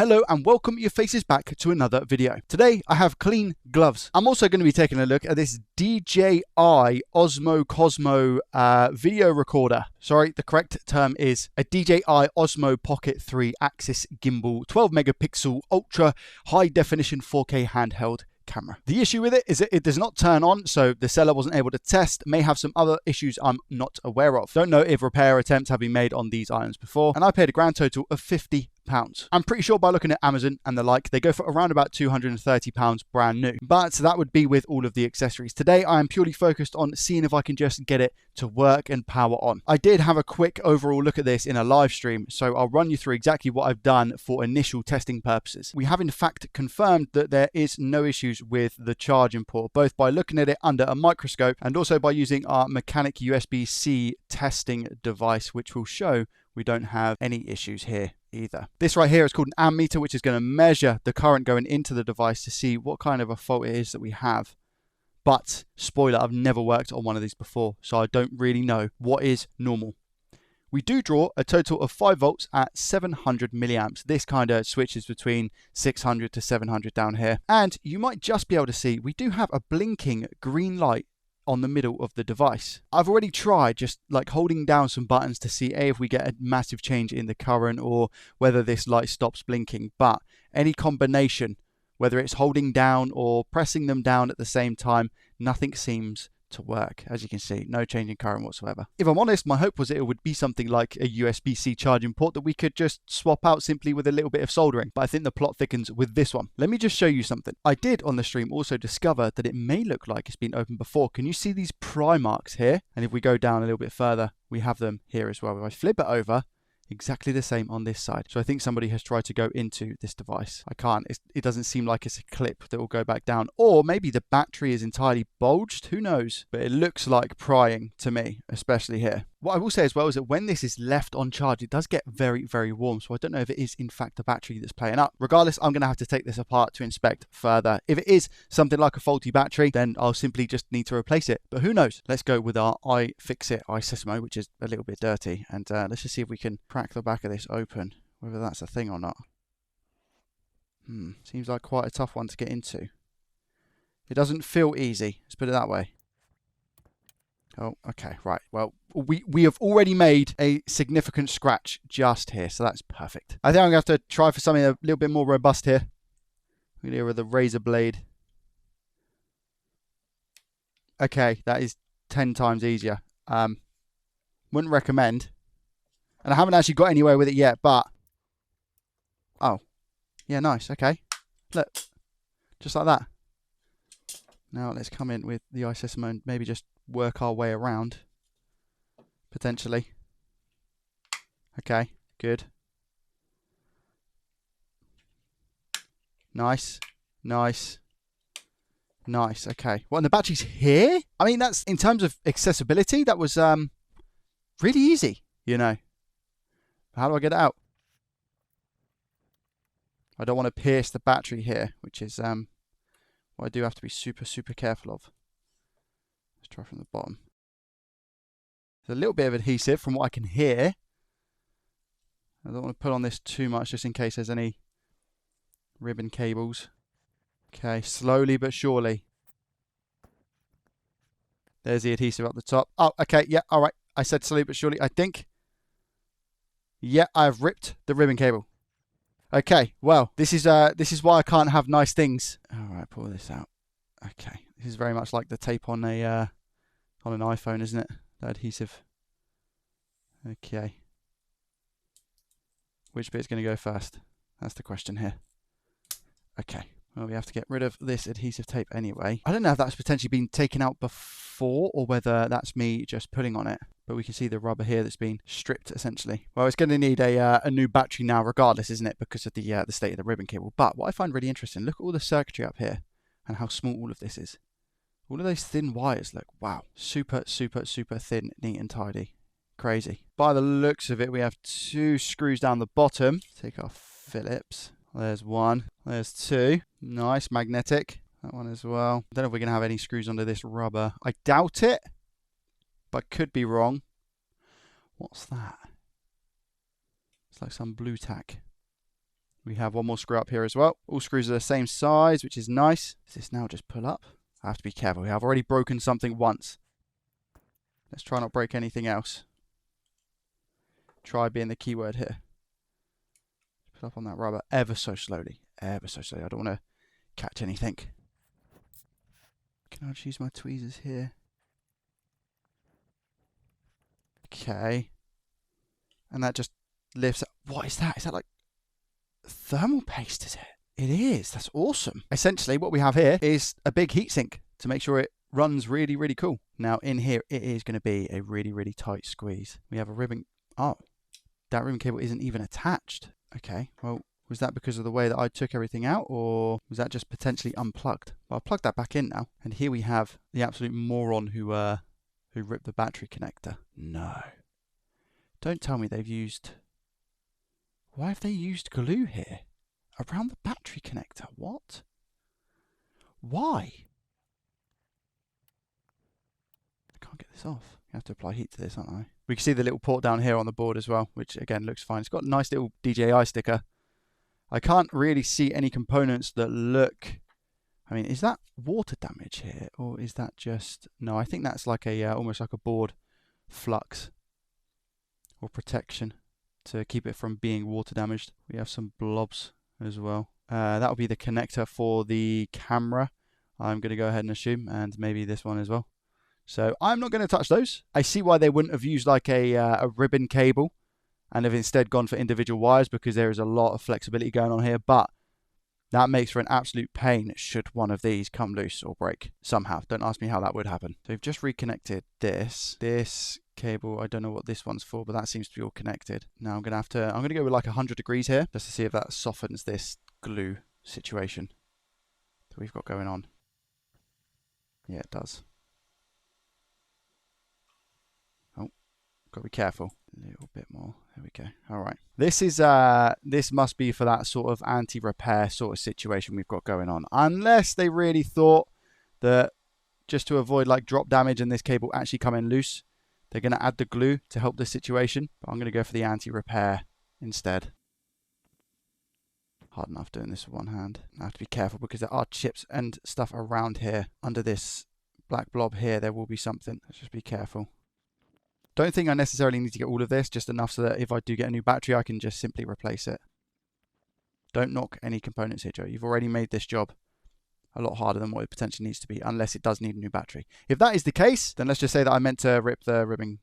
Hello and welcome your faces back to another video. Today I have clean gloves. I'm also going to be taking a look at this DJI Osmo video recorder. Sorry, the correct term is a DJI Osmo Pocket 3 axis gimbal 12 megapixel ultra high definition 4K handheld camera. The issue with it is that it does not turn on, so the seller wasn't able to test. May have some other issues I'm not aware of. Don't know if repair attempts have been made on these items before, and I paid a grand total of £50. I'm pretty sure by looking at Amazon and the like, they go for around about £230 brand new, but that would be with all of the accessories. Today I am purely focused on seeing if I can just get it to work and power on. I did have a quick overall look at this in a live stream, so I'll run you through exactly what I've done for initial testing purposes. We have in fact confirmed that there is no issues with the charging port, both by looking at it under a microscope and also by using our mechanic USB-C testing device, which will show we don't have any issues here either. This right here is called an ammeter, which is going to measure the current going into the device to see what kind of a fault it is that we have. But spoiler, I've never worked on one of these before, so I don't really know what is normal. We do draw a total of 5 volts at 700 milliamps. This kind of switches between 600 to 700 down here. And you might just be able to see we do have a blinking green light on the middle of the device. I've already tried just like holding down some buttons to see if we get a massive change in the current or whether this light stops blinking, but any combination, whether it's holding down or pressing them down at the same time, nothing seems to work. As you can see, no change in current whatsoever. If I'm honest, my hope was that it would be something like a USB-C charging port that we could just swap out simply with a little bit of soldering, but I think the plot thickens with this one. Let me just show you something. I did on the stream also discover that it may look like it's been opened before. Can you see these pry marks here? And if we go down a little bit further, we have them here as well. If I flip it over, exactly the same on this side. So I think somebody has tried to go into this device. I can't. It doesn't seem like it's a clip that will go back down. Or maybe the battery is entirely bulged. Who knows? But it looks like prying to me, especially here. What I will say as well is that when this is left on charge, it does get very, very warm. So I don't know if it is in fact the battery that's playing up. Regardless, I'm going to have to take this apart to inspect further. If it is something like a faulty battery, then I'll simply just need to replace it. But who knows? Let's go with our iFixit Osmo, which is a little bit dirty. And let's just see if we can crack the back of this open, whether that's a thing or not. Seems like quite a tough one to get into. It doesn't feel easy, let's put it that way. Oh, okay, right. Well, we have already made a significant scratch just here, so that's perfect. I think I'm going to have to try for something a little bit more robust here. We're here with a razor blade. Okay, that is 10 times easier. Wouldn't recommend. And I haven't actually got anywhere with it yet, but... Oh. Yeah, nice, okay. Look. Just like that. Now let's come in with the Osmo and maybe just work our way around. Potentially. Okay, good. Nice. Nice. Nice, okay. Well, and the battery's here? I mean, that's, in terms of accessibility, that was really easy, you know. How do I get it out? I don't want to pierce the battery here, which is what I do have to be super, super careful of. Let's try from the bottom. There's a little bit of adhesive from what I can hear. I don't want to put on this too much just in case there's any ribbon cables. Okay, slowly but surely. There's the adhesive up the top. Oh, okay, yeah, all right. I said slowly but surely, I think. Yeah, I've ripped the ribbon cable. Okay, well, this is why I can't have nice things. All right, pull this out. Okay, this is very much like the tape on an iPhone, isn't it? The adhesive. Okay. Which bit's going to go first? That's the question here. Okay. Well, we have to get rid of this adhesive tape anyway. I don't know if that's potentially been taken out before or whether that's me just putting on it. But we can see the rubber here that's been stripped, essentially. Well, it's going to need a new battery now regardless, isn't it? Because of the state of the ribbon cable. But what I find really interesting, look at all the circuitry up here and how small all of this is. All of those thin wires, look, wow. Super, super, super thin, neat and tidy. Crazy. By the looks of it, we have 2 screws down the bottom. Take our Phillips. There's 1. There's 2. Nice, magnetic. That one as well. I don't know if we're going to have any screws under this rubber. I doubt it, but could be wrong. What's that? It's like some blue tack. We have one more screw up here as well. All screws are the same size, which is nice. Does this now just pull up? I have to be careful. I've already broken something once. Let's try not break anything else. Try being the key word here. Put up on that rubber ever so slowly. Ever so slowly. I don't want to catch anything. Can I just use my tweezers here? Okay. And that just lifts up. What is that? Is that like thermal paste, is it? It is. That's awesome. Essentially, what we have here is a big heatsink to make sure it runs really, really cool. Now, in here, it is going to be a really, really tight squeeze. We have a ribbon. Oh, that ribbon cable isn't even attached. Okay, well, was that because of the way that I took everything out, or was that just potentially unplugged? Well, I'll plug that back in now. And here we have the absolute moron who ripped the battery connector. No. Don't tell me they've used... Why have they used glue here? Around the battery connector? What? Why? I can't get this off. You have to apply heat to this, aren't I? We can see the little port down here on the board as well, which again looks fine. It's got a nice little DJI sticker. I can't really see any components that look... I mean, is that water damage here? Or is that just... No, I think that's like a almost like a board flux or protection to keep it from being water damaged. We have some blobs as well. That'll be the connector for the camera, I'm going to go ahead and assume, and maybe this one as well. So I'm not going to touch those. I see why they wouldn't have used like a ribbon cable and have instead gone for individual wires, because there is a lot of flexibility going on here, but that makes for an absolute pain should one of these come loose or break somehow. Don't ask me how that would happen. So we've just reconnected this cable. I don't know what this one's for, but that seems to be all connected. Now I'm going to go with like 100 degrees here just to see if that softens this glue situation that we've got going on. Yeah, it does. Oh, got to be careful. A little bit more. There we go. All right. This must be for that sort of anti-repair sort of situation we've got going on. Unless they really thought that just to avoid like drop damage and this cable actually coming loose, they're going to add the glue to help the situation. But I'm going to go for the anti-repair instead. Hard enough doing this with one hand. I have to be careful because there are chips and stuff around here. Under this black blob here, there will be something. Let's just be careful. Don't think I necessarily need to get all of this, just enough so that if I do get a new battery, I can just simply replace it. Don't knock any components here, Joe. You've already made this job a lot harder than what it potentially needs to be, unless it does need a new battery. If that is the case, then let's just say that I meant to rip the ribbon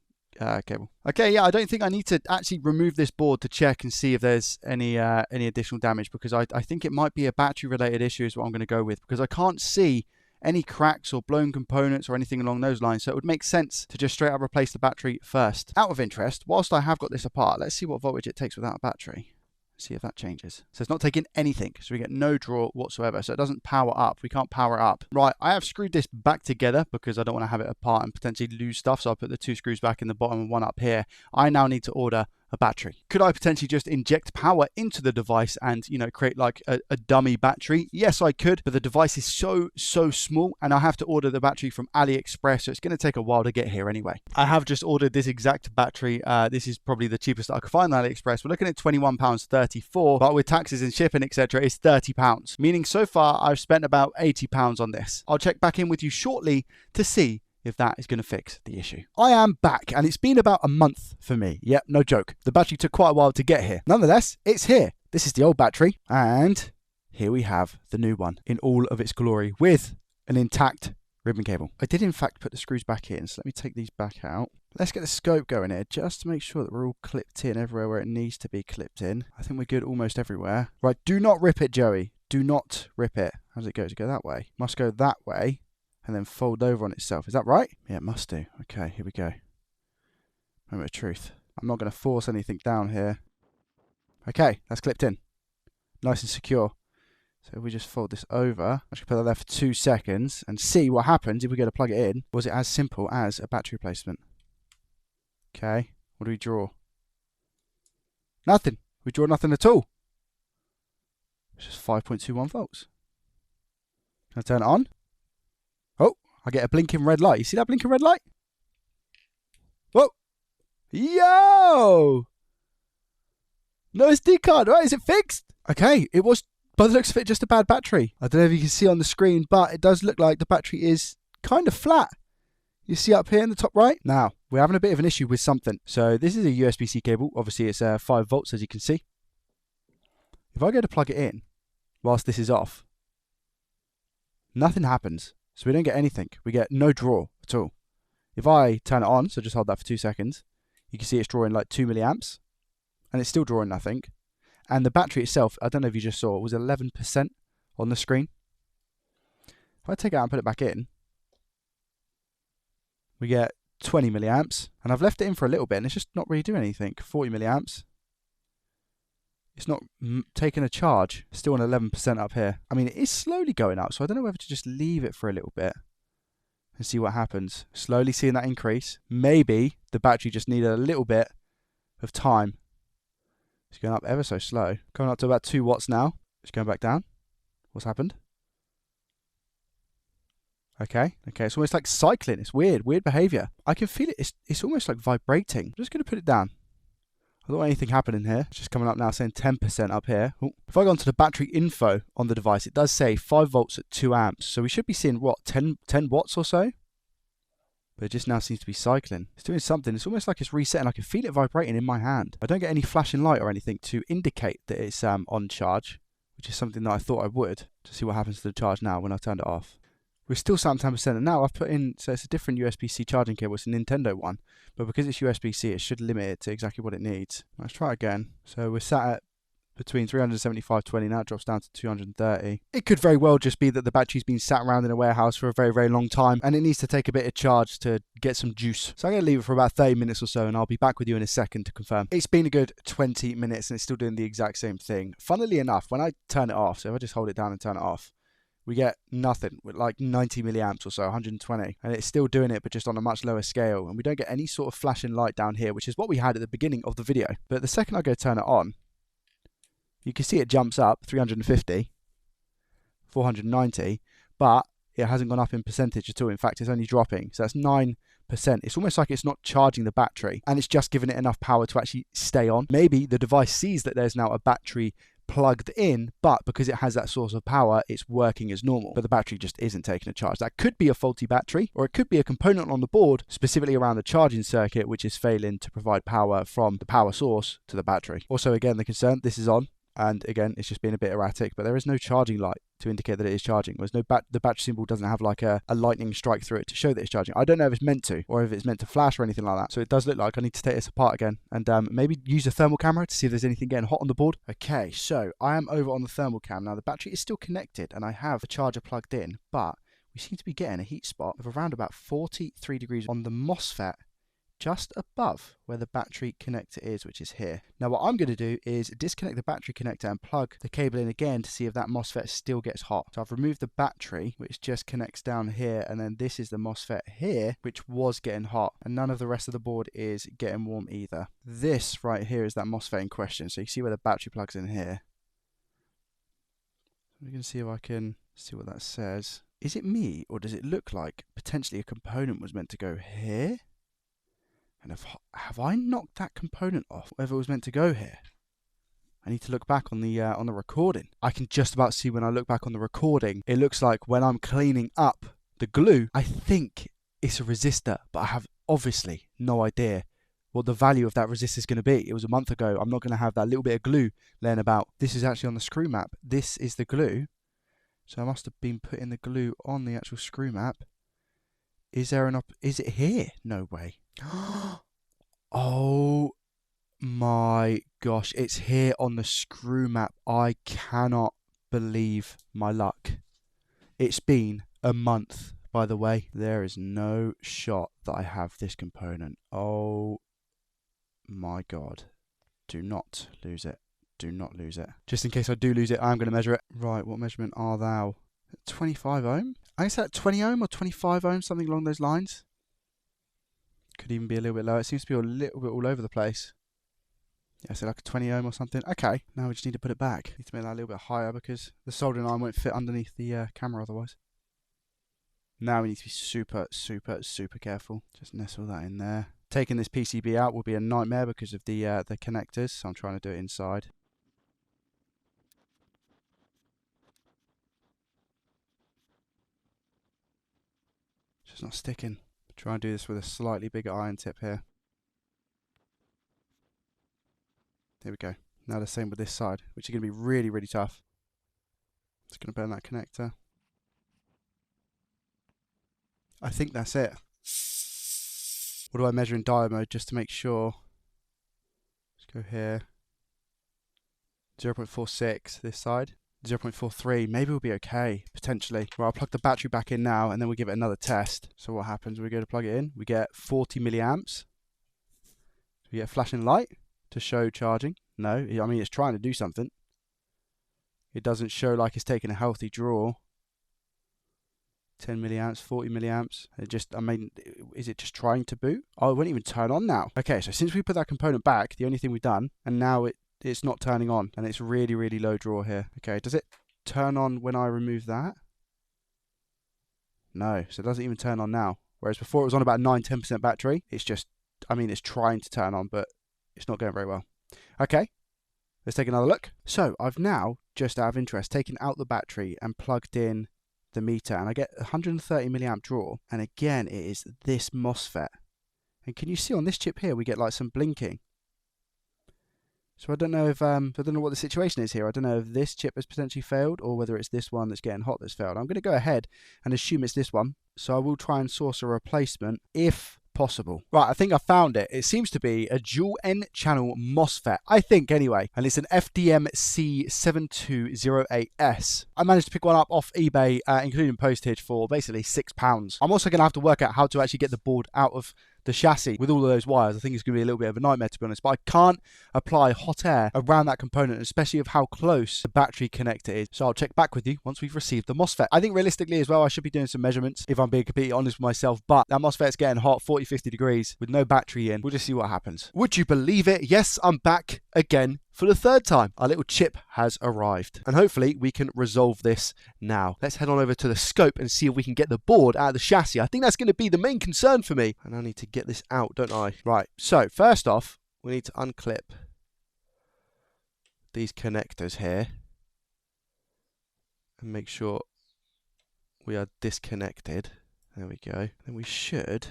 cable. Okay, yeah, I don't think I need to actually remove this board to check and see if there's any additional damage, because I think it might be a battery-related issue is what I'm going to go with, because I can't see any cracks or blown components or anything along those lines, so it would make sense to just straight up replace the battery first. Out of interest, whilst I have got this apart, let's see what voltage it takes without a battery. See if that changes. So it's not taking anything, so we get no draw whatsoever, so it doesn't power up. We can't power it up. Right, I have screwed this back together because I don't want to have it apart and potentially lose stuff, so I put the two screws back in the bottom and one up here. I now need to order a battery. Could I potentially just inject power into the device and, you know, create like a dummy battery? Yes, I could, but the device is so small, and I have to order the battery from AliExpress, so it's going to take a while to get here anyway. I have just ordered this exact battery. This is probably the cheapest that I could find on AliExpress. We're looking at £21.34, but with taxes and shipping, etc., it's £30, meaning so far I've spent about £80 on this. I'll check back in with you shortly to see if that is going to fix the issue. I am back, and it's been about a month for me. Yep, no joke. The battery took quite a while to get here. Nonetheless, it's here. This is the old battery, and here we have the new one in all of its glory with an intact ribbon cable. I did in fact put the screws back in, so let me take these back out. Let's get the scope going here just to make sure that we're all clipped in everywhere where it needs to be clipped in. I think we're good almost everywhere. Right, do not rip it, Joey. Do not rip it. How does it go? Does it go that way? Must go that way and then fold over on itself. Is that right? Yeah, it must do. Okay, here we go. Moment of truth. I'm not going to force anything down here. Okay, that's clipped in. Nice and secure. So if we just fold this over, I should put that there for 2 seconds and see what happens if we go to plug it in. Was it as simple as a battery replacement? Okay, what do we draw? Nothing. We draw nothing at all. It's just 5.21 volts. Can I turn it on? Oh, I get a blinking red light. You see that blinking red light? Whoa! Yo! No SD card, right? Is it fixed? Okay, it was, by the looks of it, just a bad battery. I don't know if you can see on the screen, but it does look like the battery is kind of flat. You see up here in the top right? Now, we're having a bit of an issue with something. So this is a USB-C cable. Obviously, it's 5 volts, as you can see. If I go to plug it in, whilst this is off, nothing happens. So we don't get anything. We get no draw at all. If I turn it on, so just hold that for 2 seconds, you can see it's drawing like 2 milliamps, and it's still drawing nothing. And the battery itself, I don't know if you just saw, it was 11% on the screen. If I take it out and put it back in, we get 20 milliamps, and I've left it in for a little bit, and it's just not really doing anything. 40 milliamps. It's not taking a charge. Still on 11% up here. I mean, it is slowly going up, so I don't know whether to just leave it for a little bit and see what happens. Slowly seeing that increase. Maybe the battery just needed a little bit of time. It's going up ever so slow. Coming up to about 2 watts now. It's going back down. What's happened? Okay, it's almost like cycling. It's weird behavior. I can feel it. It's almost like vibrating. I'm just going to put it down. I don't want anything happening here. It's just coming up now saying 10% up here. Ooh. If I go onto the battery info on the device, it does say 5 volts at 2 amps. So we should be seeing, what, 10 watts or so? But it just now seems to be cycling. It's doing something. It's almost like it's resetting. I can feel it vibrating in my hand. I don't get any flashing light or anything to indicate that it's on charge, which is something that I thought I would, to see what happens to the charge now when I turned it off. We're still sat on 10%, and now I've put in, so it's a different USB-C charging cable. It's a Nintendo one, but because it's USB-C, it should limit it to exactly what it needs. Let's try again. So we're sat at between 375.20, now it drops down to 230. It could very well just be that the battery's been sat around in a warehouse for a very, very long time, and it needs to take a bit of charge to get some juice. So I'm going to leave it for about 30 minutes or so, and I'll be back with you in a second to confirm. It's been a good 20 minutes, and it's still doing the exact same thing. Funnily enough, when I turn it off, so if I just hold it down and turn it off, we get nothing with like 90 milliamps or so, 120. And it's still doing it, but just on a much lower scale. And we don't get any sort of flashing light down here, which is what we had at the beginning of the video. But the second I go turn it on, you can see it jumps up 350, 490, but it hasn't gone up in percentage at all. In fact, it's only dropping. So that's 9%. It's almost like it's not charging the battery, and it's just giving it enough power to actually stay on. Maybe the device sees that there's now a battery plugged in, but because it has that source of power, it's working as normal, but the battery just isn't taking a charge. That could be a faulty battery, or it could be a component on the board, specifically around the charging circuit, which is failing to provide power from the power source to the battery. Also, again, the concern, this is on, and again, it's just being a bit erratic, but there is no charging light to indicate that it is charging. There's no the battery symbol doesn't have like a lightning strike through it to show that it's charging. I don't know if it's meant to, or if it's meant to flash or anything like that. So it does look like I need to take this apart again and maybe use a thermal camera to see if there's anything getting hot on the board. Okay, so I am over on the thermal cam. Now the battery is still connected and I have the charger plugged in, but we seem to be getting a heat spot of around about 43 degrees on the MOSFET just above where the battery connector is, which is here. Now what I'm going to do is disconnect the battery connector and plug the cable in again to see if that MOSFET still gets hot. So I've removed the battery, which just connects down here, and then this is the MOSFET here, which was getting hot, and none of the rest of the board is getting warm either. This right here is that MOSFET in question, so you see where the battery plugs in here. We can see if I can see what that says. Is it me, or does it look like potentially a component was meant to go here? And have I knocked that component off, whether it was meant to go here? I need to look back on the recording. I can just about see when I look back on the recording, it looks like when I'm cleaning up the glue, I think it's a resistor, but I have obviously no idea what the value of that resistor is going to be. It was a month ago. I'm not going to have that little bit of glue laying about. This is actually on the screw map. This is the glue. So I must have been putting the glue on the actual screw map. Is it here? No way. Oh my gosh, it's here on the screw map. I cannot believe my luck. It's been a month, by the way. There is no shot that I have this component. Oh my god. Do not lose it. Do not lose it. Just in case I do lose it, I'm going to measure it. Right, what measurement are thou? 25 ohm? I guess that 20 ohm or 25 ohm, something along those lines. Could even be a little bit lower. It seems to be a little bit all over the place. Yeah, so like a 20 ohm or something. Okay, now we just need to put it back. Need to make that a little bit higher because the soldering iron won't fit underneath the camera otherwise. Now we need to be super, super, super careful. Just nestle that in there. Taking this PCB out will be a nightmare because of the connectors, so I'm trying to do it inside. It's not sticking. Try and do this with a slightly bigger iron tip here. There we go. Now the same with this side, which is going to be really, really tough. It's going to burn that connector. I think that's it. What do I measure in diode mode just to make sure? Let's go here. 0.46 this side. 0.43. Maybe we'll be okay, potentially. Well, I'll plug the battery back in now and then we'll give it another test. So what happens when we go to plug it in? We get 40 milliamps. We get a flashing light to show charging. No, I mean, it's trying to do something. It doesn't show like it's taking a healthy draw. 10 milliamps, 40 milliamps. It just, I mean, is it just trying to boot? Oh, it won't even turn on now. Okay, so since we put that component back, the only thing we've done, and now it's not turning on, and it's really, really low draw here. Okay, does it turn on when I remove that? No, so it doesn't even turn on now. Whereas before it was on about 9-10% battery. It's just, I mean, it's trying to turn on, but it's not going very well. Okay, let's take another look. So I've now, just out of interest, taken out the battery and plugged in the meter, and I get 130 milliamp draw, and again it is this MOSFET. And can you see on this chip here we get like some blinking? So I don't know if I don't know what the situation is here. I don't know if this chip has potentially failed or whether it's this one that's getting hot that's failed. I'm going to go ahead and assume it's this one, so I will try and source a replacement if possible. Right, I think I found it. It seems to be a dual N-channel MOSFET, I think anyway, and it's an FDM-C7208S. I managed to pick one up off eBay, including postage, for basically £6. I'm also going to have to work out how to actually get the board out of the chassis with all of those wires. I think it's going to be a little bit of a nightmare, to be honest, but I can't apply hot air around that component, especially of how close the battery connector is. So I'll check back with you once we've received the MOSFET. I think realistically as well, I should be doing some measurements if I'm being completely honest with myself, but that MOSFET's getting hot, 40-50 degrees with no battery in. We'll just see what happens. Would you believe it? Yes, I'm back again for the third time. Our little chip has arrived, and hopefully we can resolve this now. Let's head on over to the scope and see if we can get the board out of the chassis. I think that's going to be the main concern for me, and I need to get this out, don't I? Right, so first off, we need to unclip these connectors here and make sure we are disconnected. There we go. Then we should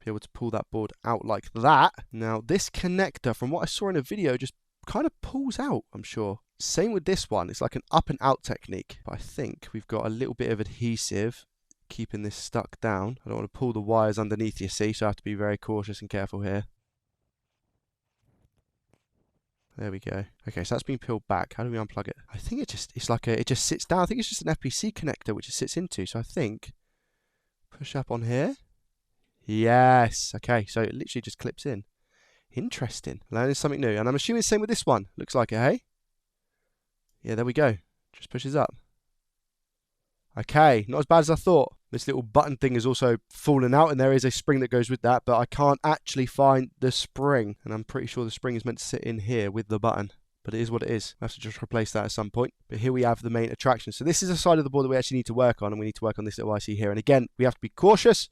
be able to pull that board out like that. Now this connector, from what I saw in a video, just kind of pulls out, I'm sure. Same with this one. It's like an up and out technique, but I think we've got a little bit of adhesive keeping this stuck down. I don't want to pull the wires underneath, you see, so I have to be very cautious and careful here. There we go. Okay, so that's been peeled back. How do we unplug it? I think it just sits down. I think it's just an FPC connector which it sits into. So I think push up on here. Yes. Okay, so it literally just clips in. Interesting. Learning something new. And I'm assuming the same with this one. Looks like it, hey? Yeah, there we go. Just pushes up. Okay, not as bad as I thought. This little button thing is also fallen out, and there is a spring that goes with that, but I can't actually find the spring. And I'm pretty sure the spring is meant to sit in here with the button. But it is what it is. I have to just replace that at some point. But here we have the main attraction. So this is a side of the board that we actually need to work on, and we need to work on this little IC here. And again, we have to be cautious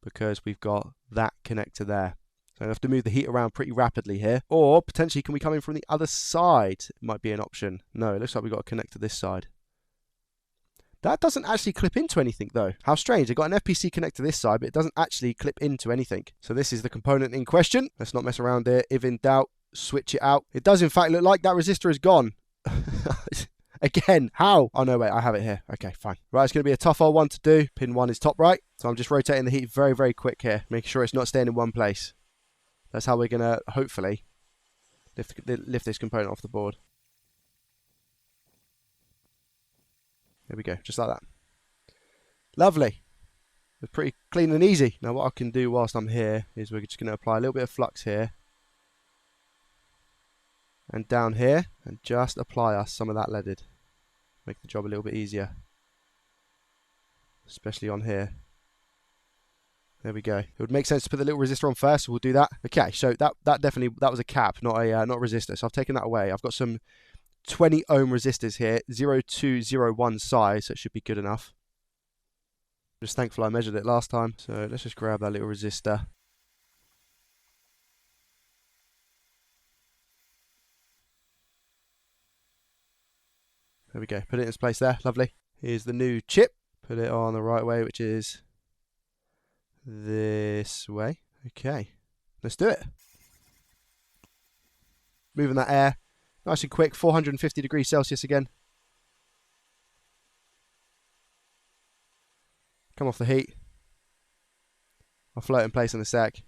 because we've got that connector there. So I have to move the heat around pretty rapidly here. Or potentially, can we come in from the other side? It might be an option. No, it looks like we've got to connect to this side. That doesn't actually clip into anything though. How strange. I've got an FPC connector this side, but it doesn't actually clip into anything. So this is the component in question. Let's not mess around here. If in doubt, switch it out. It does in fact look like that resistor is gone. Again, how? Oh no, wait, I have it here. Okay, fine. Right, it's going to be a tough old one to do. Pin 1 is top right. So I'm just rotating the heat very, very quick here, making sure it's not staying in one place. That's how we're going to, hopefully, lift this component off the board. There we go, just like that. Lovely. It's pretty clean and easy. Now what I can do whilst I'm here is we're just going to apply a little bit of flux here. And down here, and just apply us some of that leaded. Make the job a little bit easier. Especially on here. There we go. It would make sense to put the little resistor on first, so we'll do that. Okay, so that was a cap, not a resistor. So I've taken that away. I've got some 20 ohm resistors here, 0201 size, so it should be good enough. Just thankful I measured it last time. So let's just grab that little resistor. There we go. Put it in its place there. Lovely. Here's the new chip. Put it on the right way, which is this way. Okay, let's do it. Moving that air nice and quick, 450 degrees Celsius again. Come off the heat. I'll float in place in a sec.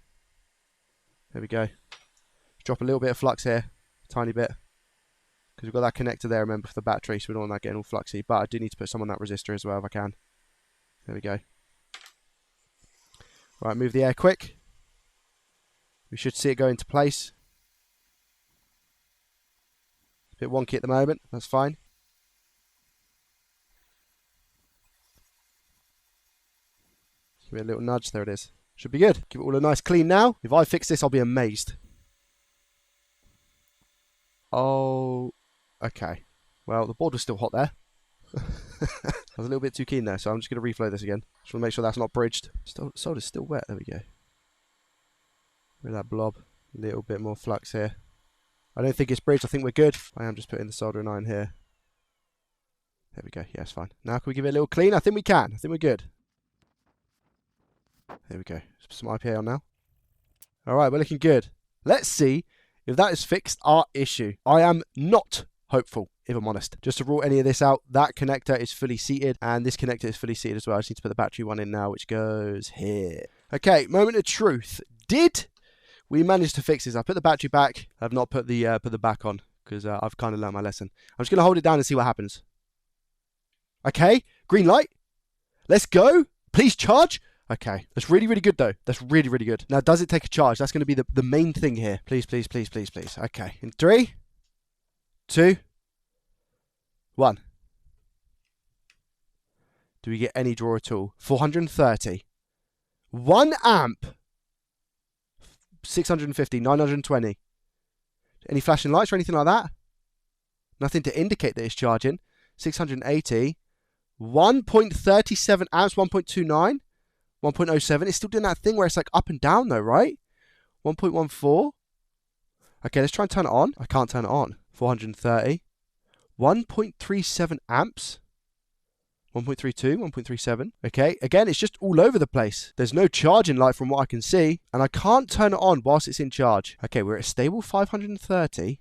There we go. Drop a little bit of flux here, tiny bit, because we've got that connector there, remember, for the battery, so we don't want that getting all fluxy, but I do need to put some on that resistor as well if I can. There we go. Right, move the air quick. We should see it go into place. It's a bit wonky at the moment, that's fine. Give it a little nudge, there it is. Should be good. Give it all a nice clean now. If I fix this, I'll be amazed. Oh, okay. Well, the board was still hot there. I was a little bit too keen there, so I'm just going to reflow this again. Just want to make sure that's not bridged. Solder's still wet. There we go. With that blob. A little bit more flux here. I don't think it's bridged. I think we're good. I am just putting the soldering iron here. There we go. Yeah, it's fine. Now can we give it a little clean? I think we can. I think we're good. There we go. Some IPA on now. Alright, we're looking good. Let's see if that has fixed our issue. I am not hopeful, if I'm honest. Just to rule any of this out, that connector is fully seated, and this connector is fully seated as well. I just need to put the battery one in now, which goes here. Okay, moment of truth. Did we manage to fix this? I put the battery back. I've not put the back on, because I've kind of learned my lesson. I'm just going to hold it down and see what happens. Okay, green light. Let's go. Please charge. Okay, that's really, really good though. That's really, really good. Now, does it take a charge? That's going to be the main thing here. Please, please, please, please, please. Okay, in 3, 2, 1. Do we get any draw at all? 430. 1 amp. 650, 920. Any flashing lights or anything like that? Nothing to indicate that it's charging. 680. 1.37 amps, 1.29. 1.07, it's still doing that thing where it's like up and down though, right? 1.14. Okay, let's try and turn it on. I can't turn it on. 430. 1.37 amps. 1.32, 1.37. Okay, again, it's just all over the place. There's no charging light from what I can see, and I can't turn it on whilst it's in charge. Okay, we're at a stable 530.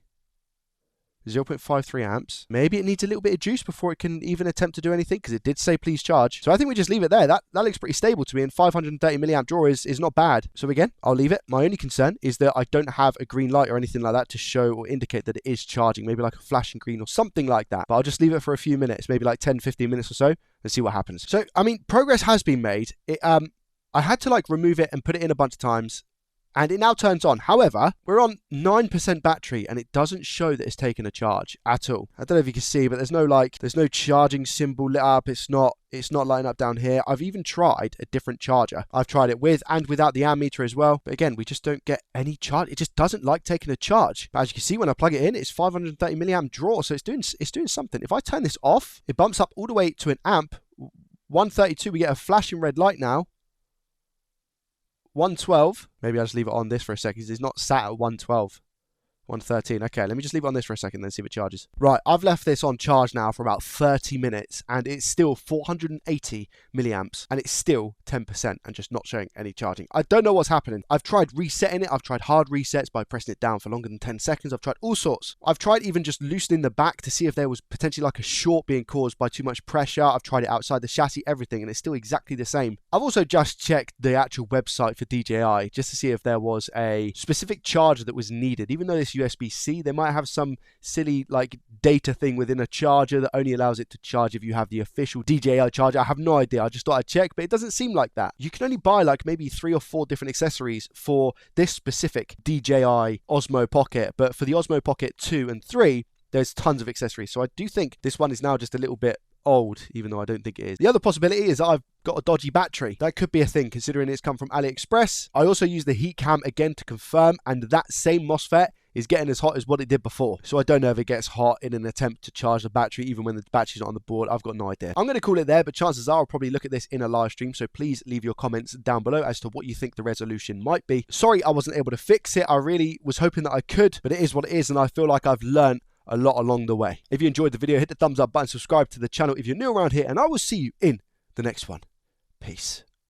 0.53 amps. Maybe it needs a little bit of juice before it can even attempt to do anything, because it did say please charge. So I think we just leave it there. That looks pretty stable to me, and 530 milliamp draw is not bad. So again, I'll leave it. My only concern is that I don't have a green light or anything like that to show or indicate that it is charging. Maybe like a flashing green or something like that. But I'll just leave it for a few minutes, maybe like 10, 15 minutes or so, and see what happens. So, I mean, progress has been made. I had to like remove it and put it in a bunch of times, and it now turns on. However, we're on 9% battery and it doesn't show that it's taken a charge at all. I don't know if you can see, but there's no charging symbol lit up. It's not lighting up down here. I've even tried a different charger. I've tried it with and without the ammeter as well. But again, we just don't get any charge. It just doesn't like taking a charge. But as you can see, when I plug it in, it's 530 milliamp draw. So it's doing something. If I turn this off, it bumps up all the way to an amp. 132, we get a flashing red light now. 112. Maybe I'll just leave it on this for a second because it's not sat at 112. 113. Okay, let me just leave it on this for a second then see if it charges. Right, I've left this on charge now for about 30 minutes and it's still 480 milliamps and it's still 10% and just not showing any charging. I don't know what's happening. I've tried resetting it. I've tried hard resets by pressing it down for longer than 10 seconds. I've tried all sorts. I've tried even just loosening the back to see if there was potentially like a short being caused by too much pressure. I've tried it outside the chassis, everything, and it's still exactly the same. I've also just checked the actual website for DJI just to see if there was a specific charger that was needed. Even though this USB-C, they might have some silly like data thing within a charger that only allows it to charge if you have the official DJI charger. I have no idea. I just thought I'd check, but it doesn't seem like that. You can only buy like maybe 3 or 4 different accessories for this specific DJI Osmo Pocket, but for the Osmo Pocket 2 and 3, there's tons of accessories. So I do think this one is now just a little bit old, even though I don't think it is. The other possibility is that I've got a dodgy battery. That could be a thing, considering it's come from AliExpress. I also used the heat cam again to confirm, and that same MOSFET is getting as hot as what it did before. So I don't know if it gets hot in an attempt to charge the battery, even when the battery's not on the board. I've got no idea. I'm going to call it there, but chances are I'll probably look at this in a live stream. So please leave your comments down below as to what you think the resolution might be. Sorry I wasn't able to fix it. I really was hoping that I could, but it is what it is, and I feel like I've learned a lot along the way. If you enjoyed the video, hit the thumbs up button, subscribe to the channel if you're new around here, and I will see you in the next one. Peace.